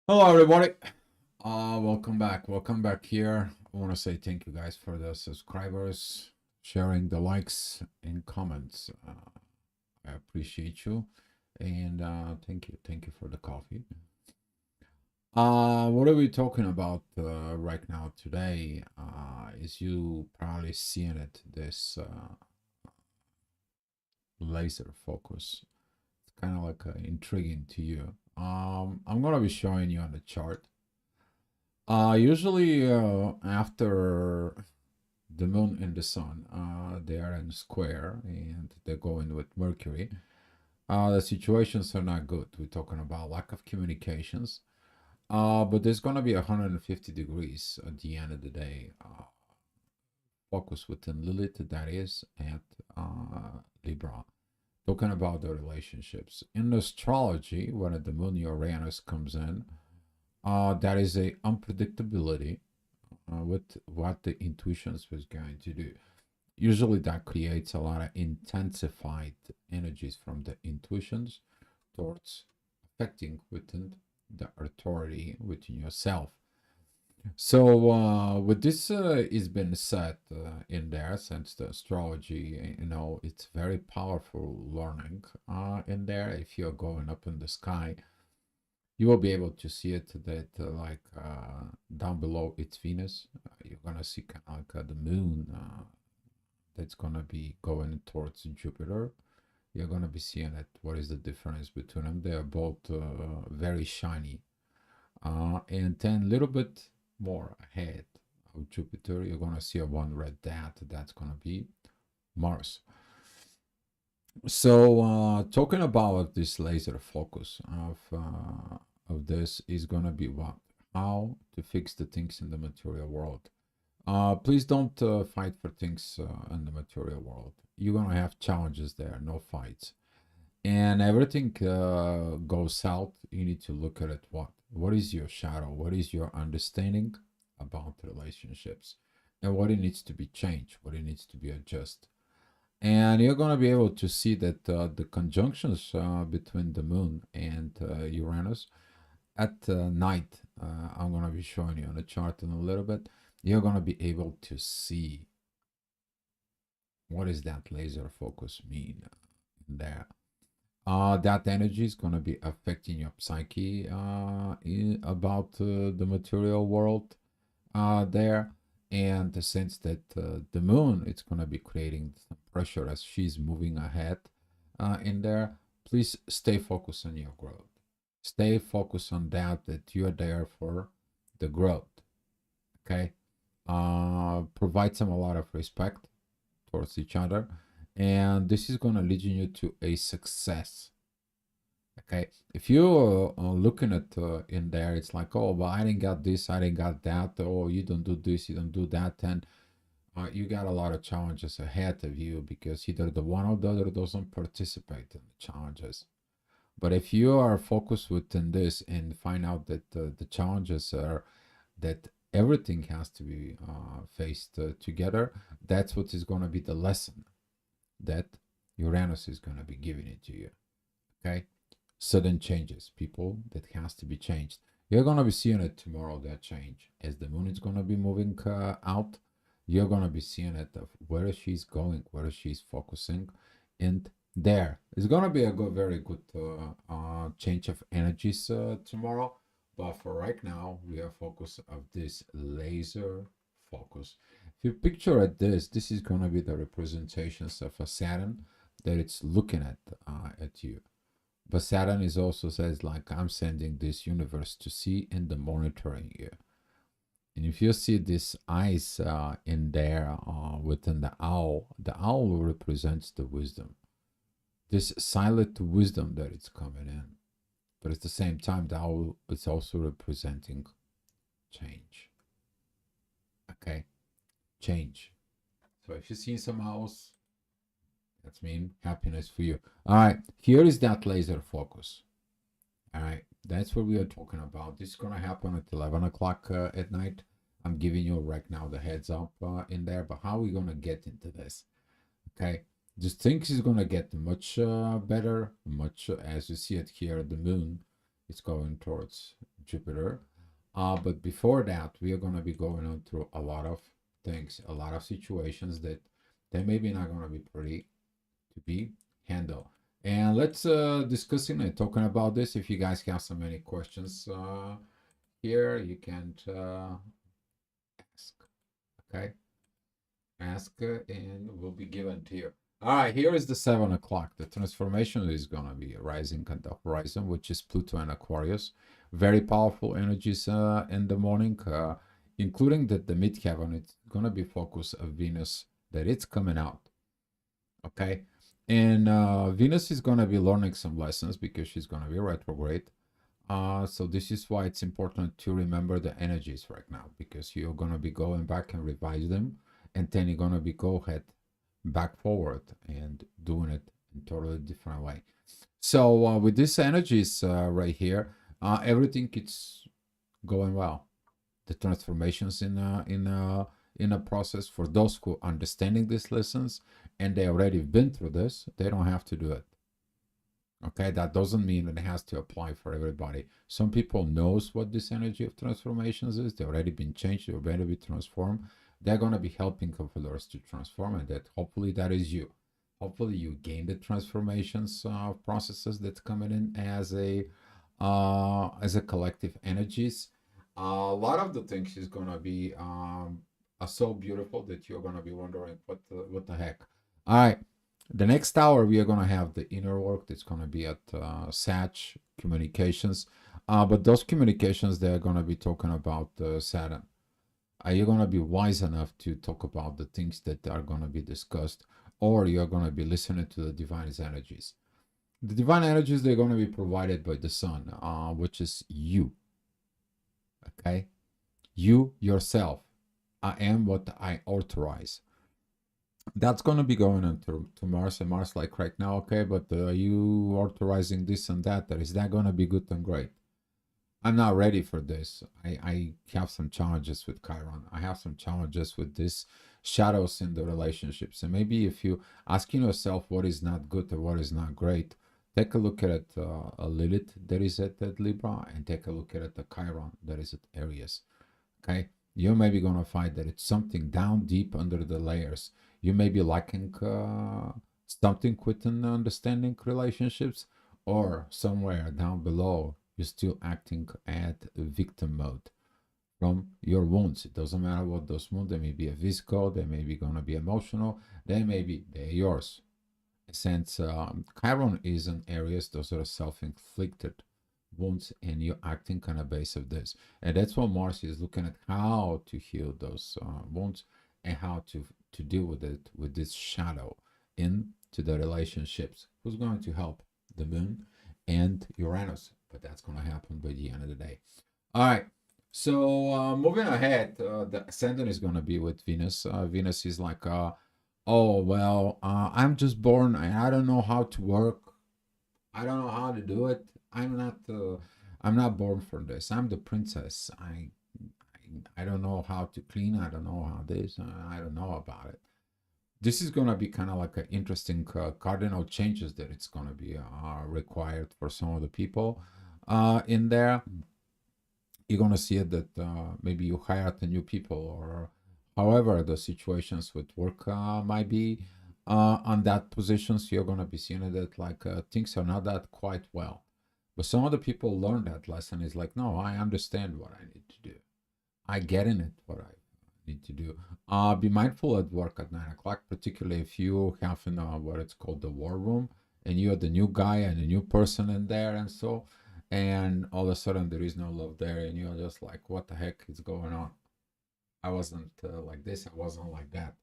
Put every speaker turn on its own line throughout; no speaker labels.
Hello, everybody. Welcome back. Welcome back here. I want to say thank you guys for the subscribers, sharing the likes and comments. I appreciate you, and thank you. Thank you for the coffee. What are we talking about right now today? Is you probably seeing it, this laser focus. It's kind of like intriguing to you. I'm gonna be showing you on the chart. Usually after the moon and the sun, they are in square and they're going with Mercury. The situations are not good. We're talking about lack of communications. But there's gonna be 150 degrees at the end of the day. Focus within Lilith, that is, at Libra. Talking about the relationships in astrology, when the moon Uranus comes in, that is a unpredictability with what the intuitions was going to do. Usually that creates a lot of intensified energies from the intuitions towards affecting within the authority within yourself. So with this is been said in there, since the astrology, it's very powerful learning in there. If you're going up in the sky, you will be able to see it that down below it's Venus. You're gonna see kind of like the moon that's gonna be going towards Jupiter. You're gonna be seeing it. What is the difference between them? They are both very shiny. And then a little bit more ahead of Jupiter, you're gonna see a one red dot. That's gonna be Mars. So talking about this laser focus of this is gonna be what, how to fix the things in the material world. Please don't fight for things in the material world. You're gonna have challenges there, no fights, and everything goes south. You need to look at it. What is your shadow? What is your understanding about relationships, and what it needs to be changed? What it needs to be adjusted? And you're going to be able to see that the conjunctions between the moon and Uranus at night, I'm going to be showing you on the chart in a little bit. You're going to be able to see what does that laser focus mean there. That energy is going to be affecting your psyche about the material world there, and the sense that the moon it's going to be creating some pressure as she's moving ahead in there. Please stay focused on your growth. Stay focused on that you're there for the growth. Okay. Provide some a lot of respect towards each other, and this is going to lead you to a success. Okay, if you're looking at in there, it's like, oh, but I didn't got this, I didn't got that. Oh, you don't do this, you don't do that, and you got a lot of challenges ahead of you because either the one or the other doesn't participate in the challenges. But if you are focused within this and find out that the challenges are that everything has to be faced together, that's what is going to be the lesson that Uranus is going to be giving it to you. Okay, sudden changes, people that has to be changed. You're gonna be seeing it tomorrow, that change, as the moon is gonna be moving out. You're gonna be seeing it of where she's going, where she's focusing, and there is gonna be a good, very good change of energies tomorrow. But for right now, we are focused of this laser focus. If you picture at this is gonna be the representations of a Saturn that it's looking at you. But Saturn is also says like, I'm sending this universe to see and the monitoring you. And if you see this eyes in there within the owl represents the wisdom, this silent wisdom that it's coming in. But at the same time, the owl is also representing change. Okay, change. So if you see some owls, that's mean happiness for you. All right, here is that laser focus. All right, that's what we are talking about. This is going to happen at 11 o'clock at night. I'm giving you right now the heads up in there, but how are we going to get into this? Okay, this thing is going to get much better, much as you see it here, the moon it's going towards Jupiter. But before that, we are going to be going on through a lot of things, a lot of situations that they maybe not going to be pretty to be handled. And let's discussing and talking about this. If you guys have so many questions here, you can ask. Okay, ask and will be given to you. All right, here is the 7 o'clock. The transformation is going to be rising at the horizon, which is Pluto and Aquarius. Very powerful energies in the morning, including that the midheaven. It's going to be focus of Venus, that it's coming out. Okay, and Venus is going to be learning some lessons because she's going to be retrograde. So this is why it's important to remember the energies right now, because you're going to be going back and revise them, and then you're going to be go ahead back forward and doing it in totally different way. So with these energies right here, everything is going well. The transformations in a process for those who are understanding these lessons and they already been through this, they don't have to do it. Okay, that doesn't mean that it has to apply for everybody. Some people knows what this energy of transformations is. They've already been changed. They've already been transformed. They're going to be helping others to transform, and that hopefully that is you. Hopefully you gain the transformations processes that's coming in as a collective energies. A lot of the things is going to be are so beautiful that you're going to be wondering what the heck. All right. The next hour, we are going to have the inner work that's going to be at Sag communications. But those communications, they're going to be talking about Saturn. Are you going to be wise enough to talk about the things that are going to be discussed, or you're going to be listening to the divine energies? The divine energies, they're going to be provided by the sun, which is you. Okay? You yourself. I am what I authorize. That's going to be going on to Mars, and Mars like right now, okay, but are you authorizing this and that? Or is that going to be good and great? I'm not ready for this. I have some challenges with Chiron. I have some challenges with this shadows in the relationships. And maybe if you asking yourself what is not good or what is not great, take a look at it, a Lilith that is at Libra, and take a look at it, the Chiron that is at Aries. Okay, you may be going to find that it's something down deep under the layers. You may be lacking something within understanding relationships, or somewhere down below you're still acting at victim mode from your wounds. It doesn't matter what those wounds, they may be a physical, they may be going to be emotional, they're yours. Since Chiron is in Aries, those are self-inflicted wounds, and you're acting on a base of this. And that's what Mars is looking at, how to heal those wounds and how to deal with it, with this shadow into the relationships. Who's going to help? The moon and Uranus. But that's going to happen by the end of the day. All right. So moving ahead, the ascendant is going to be with Venus. Venus is like, oh, well, I'm just born and I don't know how to work. I don't know how to do it. I'm not born for this. I'm the princess. I don't know how to clean. I don't know how this. I don't know about it. This is going to be kind of like an interesting cardinal changes that it's going to be required for some of the people in there. You're going to see it that maybe you hired the new people, or however the situations with work might be on that position. So you're going to be seeing that like things are not that quite well. But some of the people learn that lesson is like, no, I understand what I need to do. I get in it what I need to do. Be mindful at work at 9 o'clock, particularly if you have in what it's called the war room, and you're the new guy and a new person in there, and so, and all of a sudden there is no love there, and you're just like, what the heck is going on? I wasn't like this, I wasn't like that.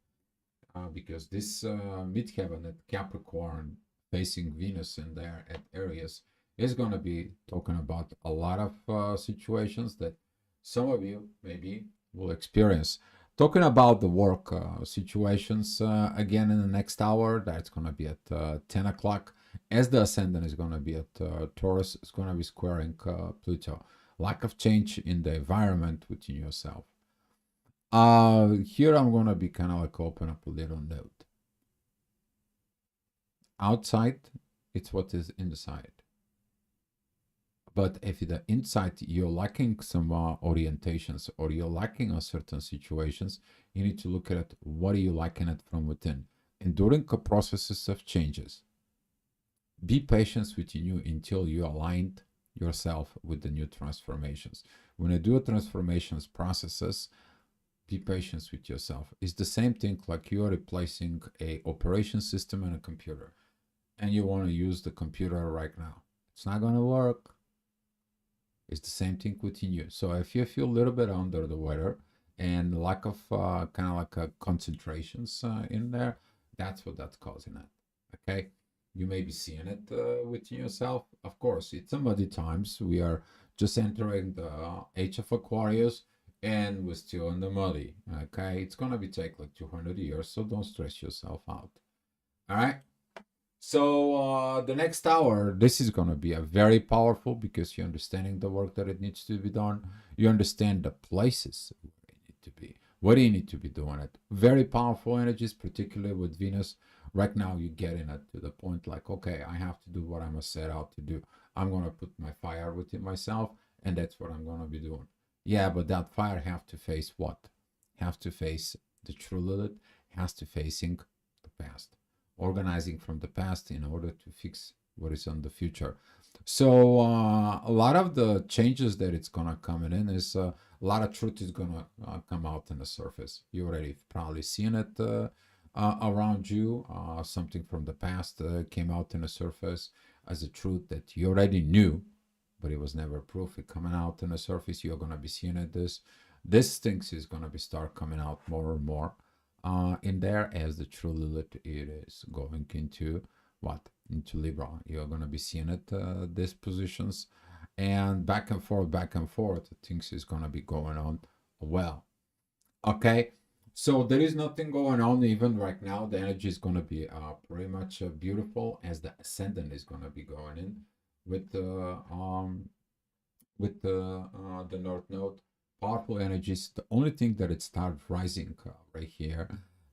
Because this midheaven at Capricorn facing Venus in there at Aries is going to be talking about a lot of situations that some of you maybe will experience. Talking about the work situations again in the next hour, that's going to be at 10 o'clock. As the ascendant is going to be at Taurus, it's going to be squaring Pluto. Lack of change in the environment within yourself. Here I'm going to be kind of like open up a little note. Outside, it's what is inside. But if the inside you're lacking some orientations, or you're lacking on certain situations, you need to look at what are you lacking it from within. And during the processes of changes, be patient with you until you aligned yourself with the new transformations. When you do a transformations processes, be patient with yourself. It's the same thing like you're replacing a operation system in a computer, and you want to use the computer right now. It's not going to work. It's the same thing within you. So if you feel a little bit under the weather and lack of kind of like a concentrations in there, that's what that's causing it. Okay, you may be seeing it within yourself. Of course, it's some muddy times. We are just entering the age of Aquarius, and we're still in the muddy. Okay, it's gonna be take like 200 years, so don't stress yourself out. All right. So the next hour, this is going to be a very powerful, because you're understanding the work that it needs to be done. You understand the places where you need to be. What do you need to be doing it? Very powerful energies, particularly with Venus. Right now, you're getting it to the point like, okay, I have to do what I'm set out to do. I'm going to put my fire within myself, and that's what I'm going to be doing. Yeah, but that fire have to face what? Have to face the true Lilith, has to facing the past, organizing from the past in order to fix what is on the future. So a lot of the changes that it's gonna come in is a lot of truth is gonna come out in the surface. You already probably seen it around you. Something from the past came out in the surface as a truth that you already knew, but it was never proof. It coming out in the surface. You're gonna be seeing it. This things is gonna be start coming out more and more in there, as the true Lilith it is going into what? Into Libra. You're going to be seeing it, these positions, and back and forth, things is going to be going on well. Okay, so there is nothing going on even right now. The energy is going to be pretty much beautiful, as the ascendant is going to be going in with the North Node. Powerful energies. The only thing that it started rising right here,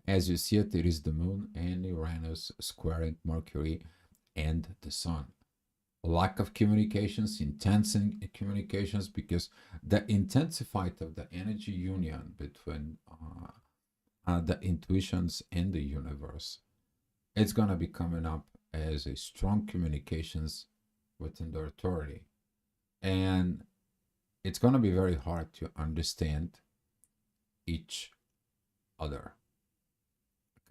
as you see it, it is the moon and Uranus squaring Mercury and the sun. Lack of communications, intense communications, because the intensified of the energy union between the intuitions and the universe, it's going to be coming up as a strong communications within the authority. And it's going to be very hard to understand each other,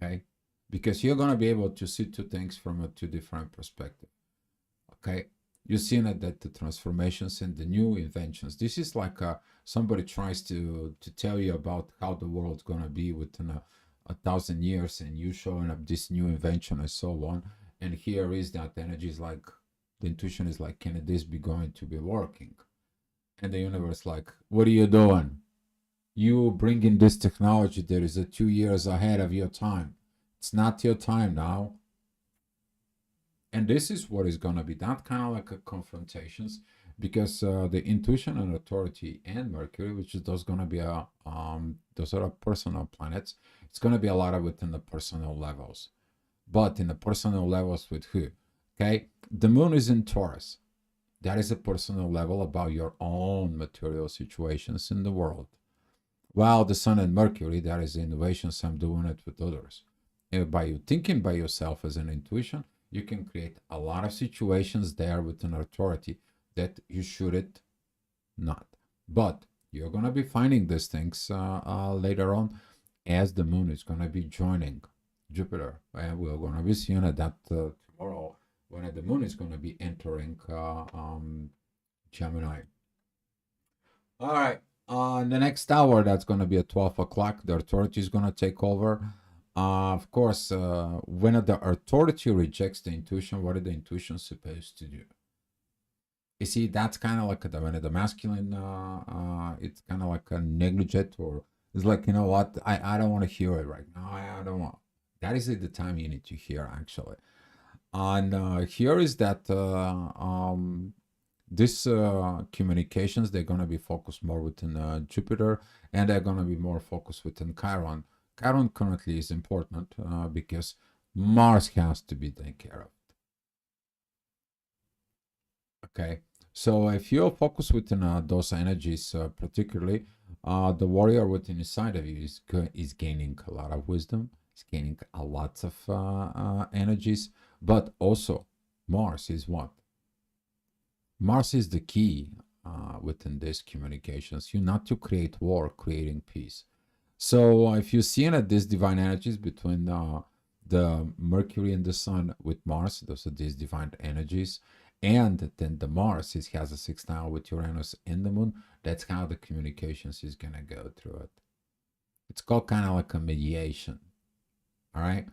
okay? Because you're going to be able to see two things from a two different perspective, okay? You're seeing that the transformations and the new inventions, this is like somebody tries to tell you about how the world's going to be within a 1,000 years, and you showing up this new invention and so on. And here is that energy is like, the intuition is like, can this be going to be working? And the universe like, what are you doing? You bring in this technology that is 2 years ahead of your time. It's not your time now. And this is what is going to be that kind of like a confrontations, because the intuition and authority and Mercury, which is those going to be those are personal planets. It's going to be a lot of within the personal levels, but in the personal levels with who? Okay, the moon is in Taurus. That is a personal level about your own material situations in the world. While the Sun and Mercury, that is innovations, I'm doing it with others. And by you thinking by yourself as an intuition, you can create a lot of situations there with an authority that you shouldn't not. But you're going to be finding these things later on, as the moon is going to be joining Jupiter. And we're going to be seeing that tomorrow, when the moon is going to be entering Gemini. All right. The next hour, that's going to be at 12 o'clock. The authority is going to take over. Of course, when the authority rejects the intuition, what are the intuitions supposed to do? You see, that's kind of like when the masculine, it's kind of like a negligent, or it's like, you know what, I don't want to hear it right now. I don't want. That is the time you need to hear, actually. And here is that this communications, they're going to be focused more within Jupiter, and they're going to be more focused within Chiron. Chiron currently is important because Mars has to be taken care of. Okay, So if you focus within those energies, particularly the warrior within inside of you is gaining a lot of wisdom. It's gaining a lot of energies, but also Mars is what? Mars is the key within these communications. You not to create war, creating peace. So if you see that these divine energies between the Mercury and the Sun with Mars, those are these divine energies, and then the Mars it has a sextile with Uranus and the Moon. That's how the communications is gonna go through it. It's called kind of like a mediation, all right.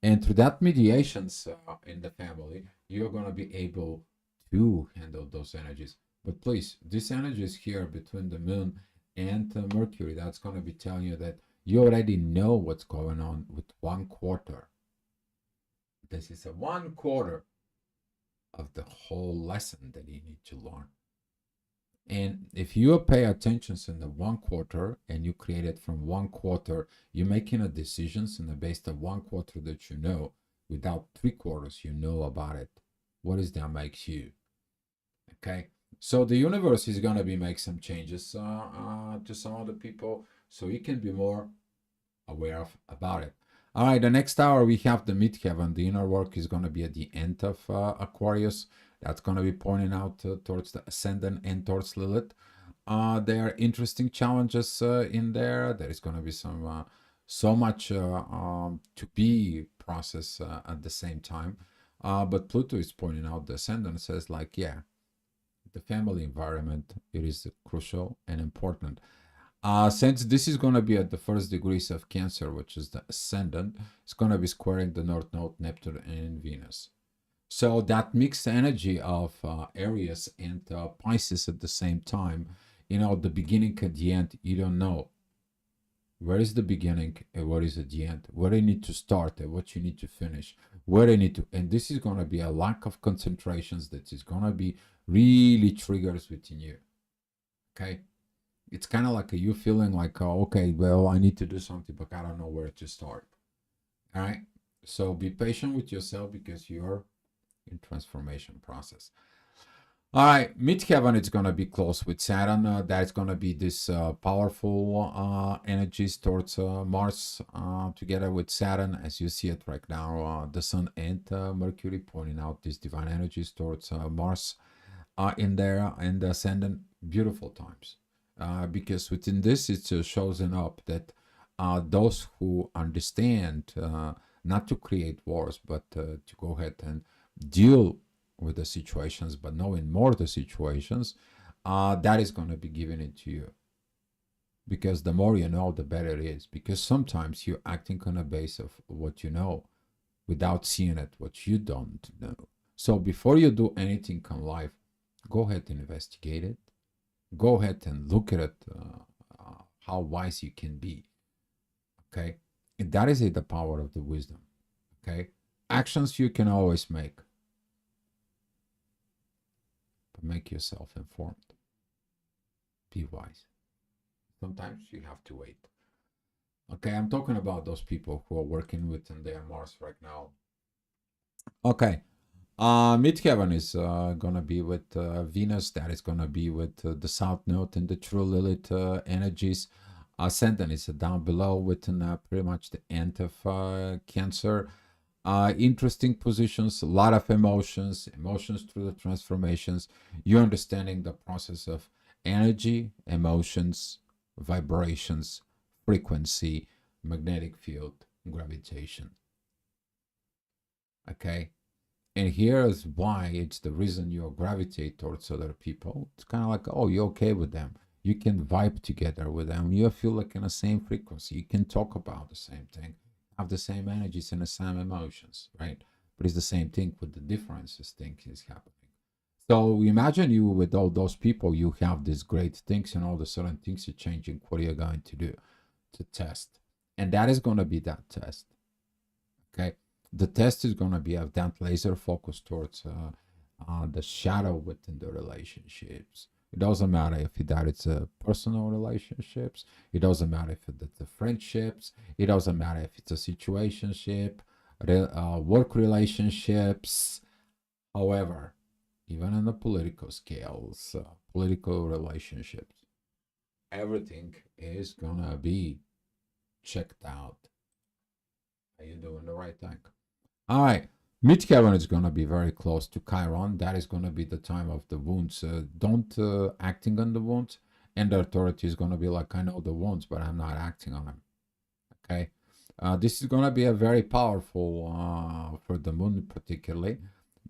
And through that mediations in the family, you're gonna be able to handle those energies. But please, this energy is here between the Moon and Mercury. That's gonna be telling you that you already know what's going on with 1/4. This is a 1/4 of the whole lesson that you need to learn. And if you pay attention in the 1/4 and you create it from 1/4, you're making a decisions in the base of 1/4 that you know without 3/4 you know about it. What is that makes you? Okay. So the universe is going to be make some changes to some of the people so you can be more aware of about it. All right, the next hour we have the midheaven. The inner work is going to be at the end of Aquarius. That's going to be pointing out towards the ascendant and towards Lilith. There are interesting challenges in there. There is going to be some so much to be processed at the same time. But Pluto is pointing out the ascendant says like, yeah, the family environment, it is crucial and important. Since this is going to be at the first degrees of Cancer, which is the ascendant, it's going to be squaring the North Node, Neptune, and Venus. So that mixed energy of Aries and Pisces at the same time, you know, the beginning and the end, you don't know. Where is the beginning and what is the end? Where you need to start and what you need to finish? Where you need to, and this is going to be a lack of concentrations that is going to be really triggers within you. Okay. It's kind of like you feeling like, oh, okay, well, I need to do something, but I don't know where to start. All right. So be patient with yourself because you're in transformation process. All right, midheaven is going to be close with Saturn. That's going to be this powerful energies towards Mars together with Saturn, as you see it right now. The Sun and Mercury pointing out these divine energies towards Mars in there and the ascendant. Beautiful times. Because within this, it's shows up that those who understand not to create wars, but to go ahead and deal with the situations, but knowing more the situations, that is going to be given it to you. Because the more you know, the better it is. Because sometimes you're acting on a base of what you know without seeing it, what you don't know. So before you do anything in life, go ahead and investigate it. Go ahead and look at it, how wise you can be. Okay. And that is the power of the wisdom. Okay. Actions you can always make. But make yourself informed. Be wise. Sometimes you have to wait. Okay, I'm talking about those people who are working within their Mars right now. Okay. Midheaven is gonna be with Venus. That is gonna be with the South Node and the True Lilith energies. Ascendant is down below within pretty much the end of Cancer. Interesting positions, a lot of emotions through the transformations. You're understanding the process of energy, emotions, vibrations, frequency, magnetic field, gravitation. Okay. And here's why it's the reason you gravitate towards other people. It's kind of like, oh, you're okay with them. You can vibe together with them. You feel like in the same frequency. You can talk about the same thing, have the same energies and the same emotions, right? But it's the same thing with the differences thing is happening. So imagine you with all those people, you have these great things and all the certain things are changing. What are you going to do? To test. And that is going to be that test. Okay. The test is going to be of that laser focus towards the shadow within the relationships. It doesn't matter if that it's a personal relationships. It doesn't matter if it's the friendships. It doesn't matter if it's a situationship, work relationships. However, even in the political scales, political relationships. Everything is gonna be checked out. Are you doing the right thing? All right. Midheaven is going to be very close to Chiron. That is going to be the time of the wounds. Don't acting on the wounds. And the authority is going to be like, I know the wounds, but I'm not acting on them. Okay. This is going to be a very powerful for the moon, particularly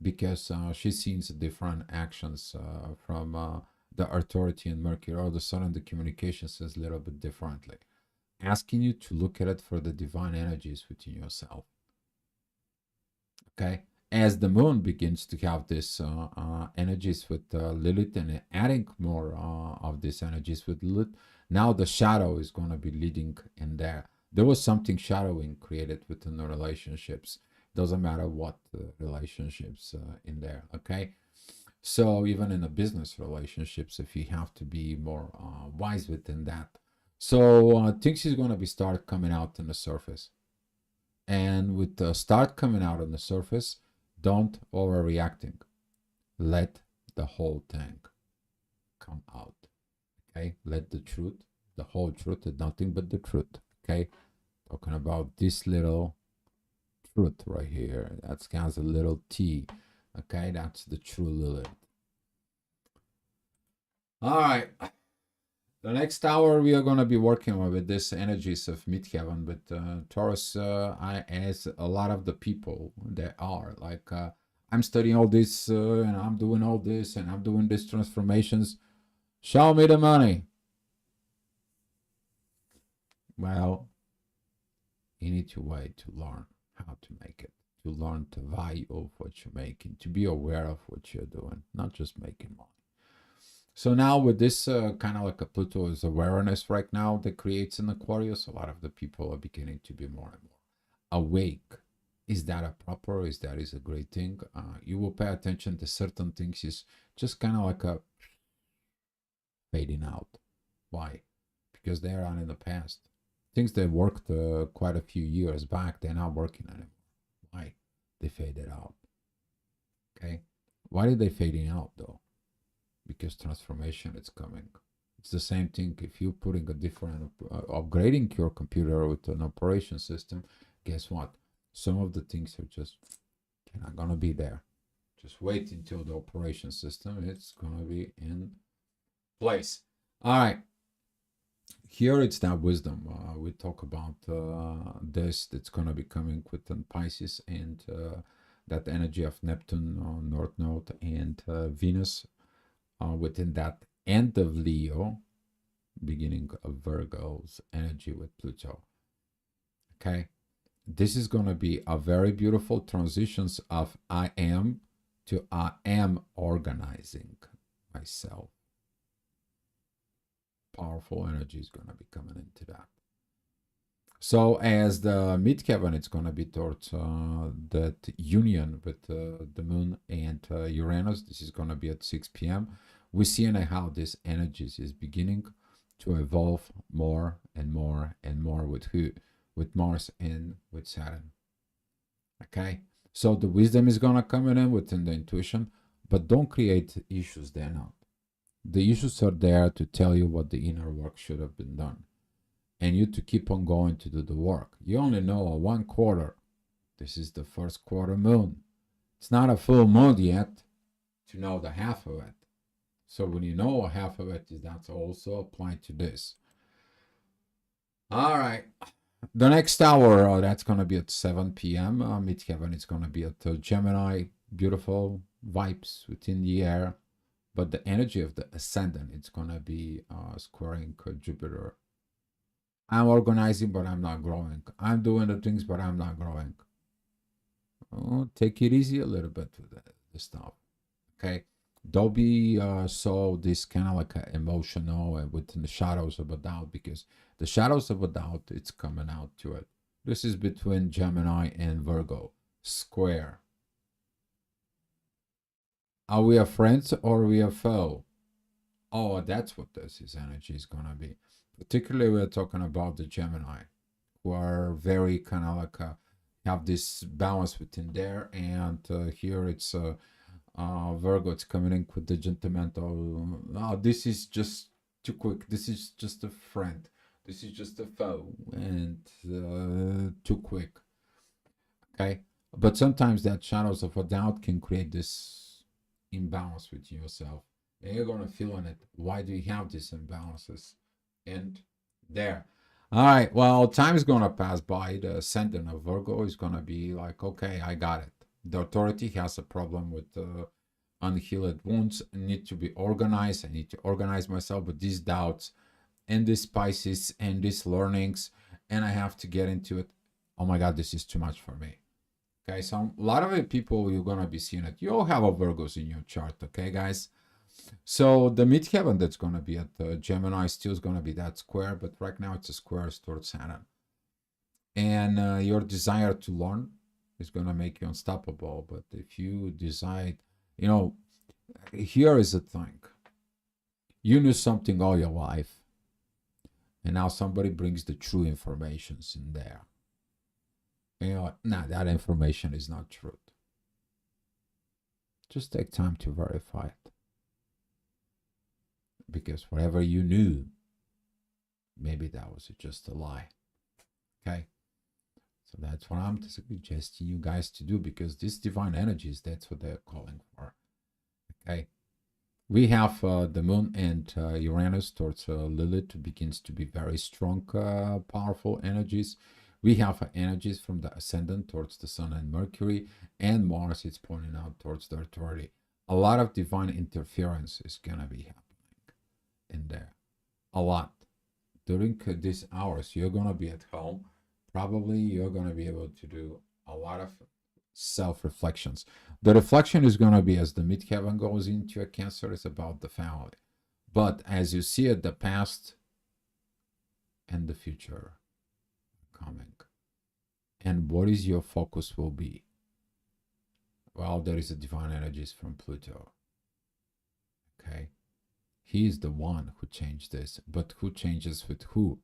because she sees different actions from the authority and Mercury. All of a sudden, the communication says a little bit differently, asking you to look at it for the divine energies within yourself. Okay, as the moon begins to have this energies with Lilith and adding more of these energies with Lilith, now the shadow is going to be leading in there. There was something shadowing created within the relationships. Doesn't matter what relationships in there. Okay, so even in the business relationships, if you have to be more wise within that, so things is going to be start coming out on the surface. And with the start coming out on the surface, don't overreacting. Let the whole thing come out. Okay, let the truth, the whole truth, and nothing but the truth. Okay, talking about this little truth right here. That has a little T. Okay, that's the true Lilith. All right. The next hour we are going to be working with this energies of midheaven, but Taurus, as a lot of the people that are like, I'm studying all this and I'm doing all this and I'm doing these transformations. Show me the money. Well, you need to wait to learn how to make it, to learn the value of what you're making, to be aware of what you're doing, not just making money. So now with this kind of like a Pluto's awareness right now that creates an Aquarius, a lot of the people are beginning to be more and more awake. Is that a proper? Is that is a great thing? You will pay attention to certain things is just kind of like a fading out. Why? Because they are on in the past. Things that worked quite a few years back, they're not working anymore. Why? They faded out. Okay? Why did they fading out though? Because transformation is coming. It's the same thing if you're putting a different upgrading your computer with an operation system. Guess what? Some of the things are just not gonna be there. Just wait until the operation system it's gonna be in place. All right. Here it's that wisdom. We talk about this that's gonna be coming within Pisces and that energy of Neptune, North Node, and Venus. Within that end of Leo, beginning of Virgo's energy with Pluto. Okay, this is going to be a very beautiful transitions of I am to I am organizing myself. Powerful energy is going to be coming into that. So as the midheaven, it's going to be towards that union with the moon and Uranus. This is going to be at 6 p.m. We see how this energies is beginning to evolve more and more and more with who? With Mars and with Saturn. Okay, so the wisdom is going to come in within the intuition, but don't create issues there now. The issues are there to tell you what the inner work should have been done. And you to keep on going to do the work. You only know a 1/4. This is the first quarter moon. It's not a full moon yet to know the half of it. So when you know a half of it, that's also applied to this. All right. The next hour, that's going to be at 7 p.m. Midheaven, it's going to be at Gemini. Beautiful vibes within the air. But the energy of the ascendant, it's going to be squaring Jupiter. I'm organizing, but I'm not growing. I'm doing the things, but I'm not growing. Oh, take it easy a little bit with the stuff. Okay. Don't be so this kind of like emotional and within the shadows of a doubt, because the shadows of a doubt, it's coming out to it. This is between Gemini and Virgo. Square. Are we a friends or are we a foe? Oh, that's what this is energy is going to be. Particularly, we're talking about the Gemini, who are very kind of like have this balance within there, and here it's Virgo, it's coming in with the judgmental. Oh, this is just too quick. This is just a friend. This is just a foe, and too quick. Okay, but sometimes that shadows of a doubt can create this imbalance with yourself, and you're gonna feel in it. Why do you have these imbalances? And there. All right. Well, time is gonna pass by. The ascendant of Virgo is gonna be like, okay, I got it. The authority has a problem with unhealed wounds. I need to be organized. I need to organize myself with these doubts and these spices and these learnings, and I have to get into it. Oh my God, this is too much for me. Okay, so a lot of the people you're gonna be seeing it. You all have a Virgos in your chart, okay, guys? So the midheaven that's gonna be at Gemini still is gonna be that square, but right now it's a square towards Saturn. And your desire to learn is gonna make you unstoppable. But if you decide, you know, here is the thing: you knew something all your life, and now somebody brings the true informations in there. And you're like, nah, that information is not truth. Just take time to verify it. Because whatever you knew, maybe that was just a lie. Okay? So that's what I'm suggesting you guys to do, because these divine energies, that's what they're calling for. Okay? We have the moon and Uranus towards Lilith begins to be very strong, powerful energies. We have energies from the ascendant towards the sun and Mercury, and Mars is pointing out towards the authority. A lot of divine interference is going to be happening in there. A lot. During these hours, you're going to be at home. Probably you're going to be able to do a lot of self-reflections. The reflection is going to be as the midheaven goes into a Cancer, is about the family. But as you see it, the past and the future coming. And what is your focus will be? Well, there is a divine energies from Pluto. Okay? He is the one who changed this. But who changes with who?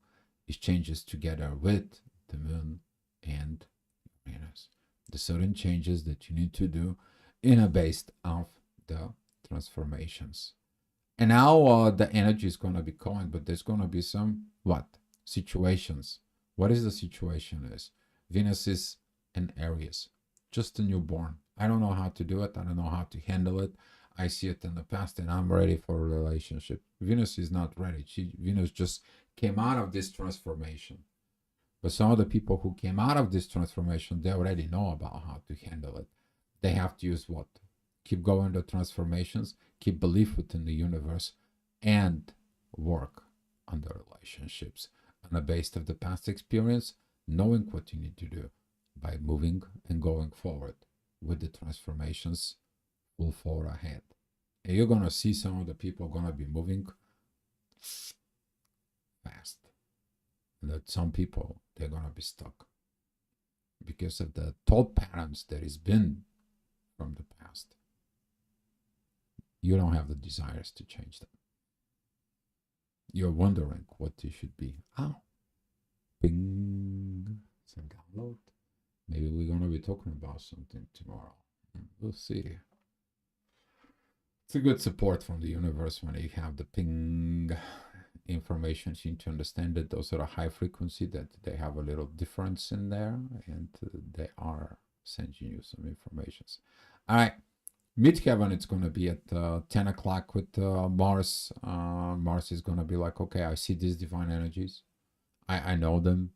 It changes together with the moon and Uranus. The certain changes that you need to do in a based of the transformations. And now the energy is going to be going, but there's going to be some what? Situations. What is the situation is? Venus is in Aries, just a newborn. I don't know how to do it. I don't know how to handle it. I see it in the past and I'm ready for a relationship. Venus is not ready. Venus just came out of this transformation. But some of the people who came out of this transformation, they already know about how to handle it. They have to use what? Keep going the transformations, keep belief within the universe, and work on the relationships on the basis of the past experience, knowing what you need to do by moving and going forward with the transformations full forward ahead. And you're going to see some of the people going to be moving fast. And that some people, they're going to be stuck because of the thought patterns that has been from the past. You don't have the desires to change them. You're wondering what you should be. Oh, ping, some download. Maybe we're going to be talking about something tomorrow. We'll see. It's a good support from the universe when you have the ping information. You need to understand that those are a high frequency, that they have a little difference in there, and they are sending you some informations. All right. Midheaven, it's going to be at 10 o'clock with Mars. Mars is going to be like, okay, I see these divine energies. I know them,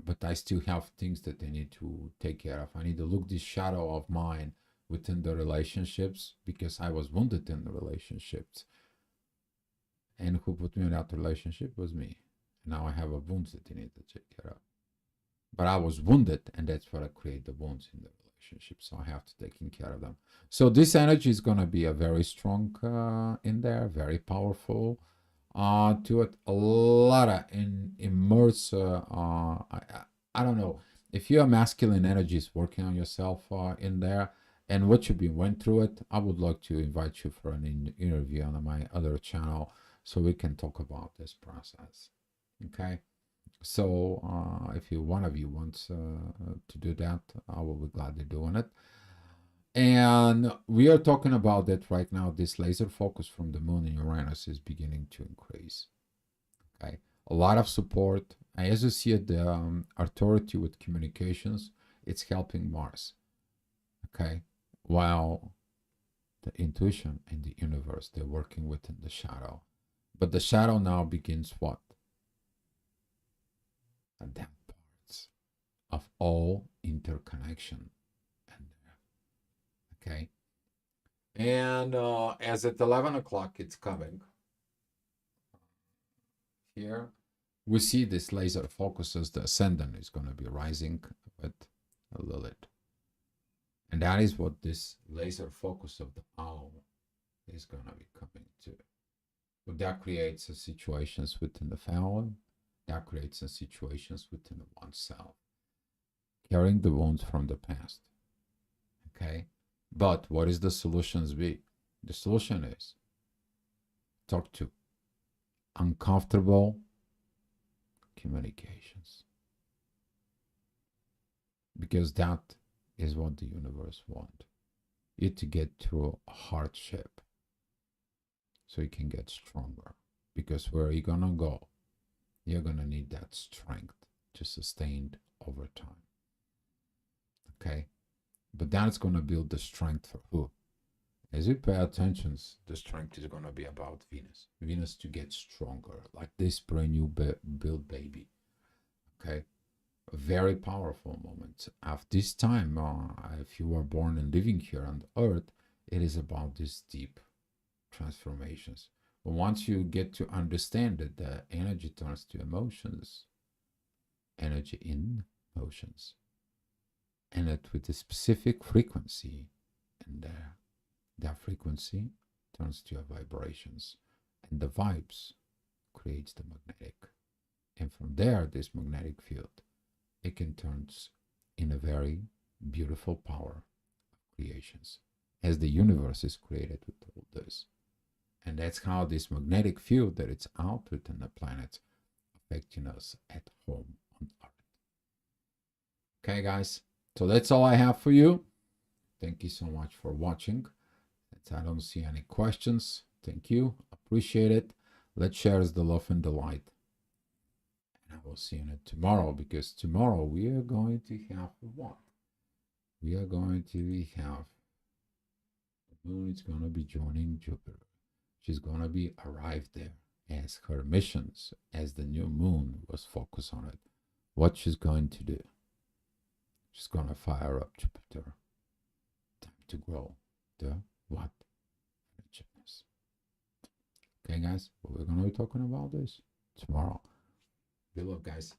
but I still have things that I need to take care of. I need to look this shadow of mine within the relationships, because I was wounded in the relationships. And who put me in that relationship was me. Now I have a wounds that I need to take care of. But I was wounded, and that's what I create the wounds in the relationship. So I have to take care of them. So this energy is going to be a very strong in there, very powerful. To it, a lot of immerse. I don't know if your masculine energy is working on yourself in there, and what you've been went through it. I would like to invite you for an interview on my other channel, so we can talk about this process. Okay. So if one of you wants to do that, I will be gladly doing it. And we are talking about that right now. This laser focus from the moon in Uranus is beginning to increase. Okay, a lot of support. As you see it, the authority with communications, it's helping Mars. Okay, while the intuition and the universe, they're working within the shadow. But the shadow now begins what? And that parts of all interconnection. And okay. And as at 11 o'clock it's coming, here we see this laser focuses, the ascendant is going to be rising with Lilith. And that is what this laser focus of the owl is going to be coming to. But that creates situations within the family, that creates situations within oneself, carrying the wounds from the past. Okay? But what is the solutions be? The solution is talk to uncomfortable communications. Because that is what the universe wants. You to get through a hardship so you can get stronger. Because where you're gonna go, you're gonna need that strength to sustain over time. Okay? But that's gonna build the strength for who? As you pay attention, the strength is gonna be about Venus. Venus to get stronger, like this brand new build baby. Okay? A very powerful moment. At this time, if you were born and living here on Earth, it is about these deep transformations. But once you get to understand that the energy turns to emotions, energy in motions, and it with a specific frequency, and that frequency turns to vibrations, and the vibes creates the magnetic, and from there, this magnetic field, it can turn in a very beautiful power of creations, as the universe is created with all this. And that's how this magnetic field that it's out within the planet affecting us at home on Earth. Okay, guys, so that's all I have for you. Thank you so much for watching. I don't see any questions. Thank you. Appreciate it. Let's share the love and the light. And I will see you tomorrow, because tomorrow we are going to have what? We are going to have the moon is going to be joining Jupiter. She's going to be arrived there as her missions, as the new moon was focused on it. What she's going to do? She's going to fire up Jupiter. Time to grow the what? Gymnast. Okay, guys, we're going to be talking about this tomorrow. Good luck, guys.